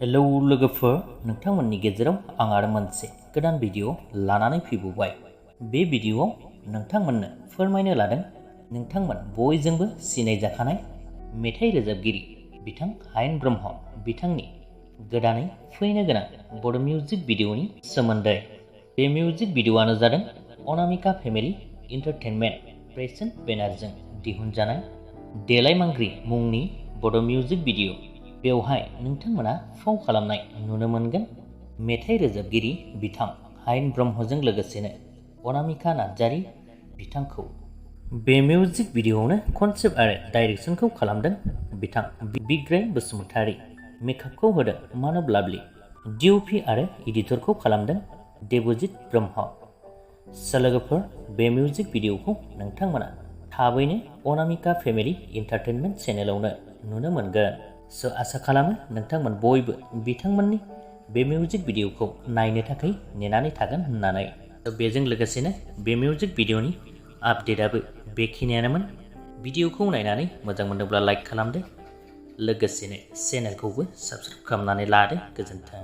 Hello लोगोफोर, नोंथांमोननि गेजेराव आं आरो मोनसे गोदान भिडिअ लानानै फैबावबाय। बे भिडिअआव नोंथांमोननो फोरमायनो लादों नोंथांमोन बयजोंबो सिनायजाखानाय मेथाइ रोजाबगिरि बिथां हायेन ब्रह्म बिथांनि गोदानै फैनो गोनां बड' मिउजिक भिडिअनि सोमोन्दै। बे मिउजिक भिडिअआनो जादों अनामिका फेमिलि एन्टारटेनमेन्ट प्रेजेन्ट बेनारजों दिहुनजानाय देलायमांग्रि मुंनि बड' मिउजिक भिडिअ। बेवहाय नोंथांमोना फाव खालामनाय नुनो मोनगोन मेथाइ रोजाबगिरि बिथां हायेन ब्रह्मजों लोगोसेनो अनामिका नार्जारी बिथांखौ। बे मिउजिक भिडिअआवनो कनसेप्ट आरो डाइरेक्सनखौ खालामदों बिथां बिग्राइ बसुमतारी, मेकआपखौ होदों मानब लाभलि, डिअपि आरो एडिटरखौ खालामदों देबजित ब्रह्म। लोगोफोर, बे मिउजिक भिडिअखौ नोंथांमोना थाबैनो अनामिका फेमिलि एन्टारटेनमेन्ट चेनेलावनो नुनो मोनगोन। आसा खालामो नोंथांमोन बयबो बिथांमोननि बे मिउजिक भिडिअखौ नायनो थाखाय नेनानै थागोन होननानै। बेजों लोगोसेनो बे मिउजिक भिडिअनि आपडेटआबो बेखिनियानोमोन। भिडिअखौ नायनानै मोजां मोनोब्ला लाइक खालामदो, लोगोसेनो चेनेलखौबो साबस्क्राइब खालामनानै लादो। गोजोन्थों।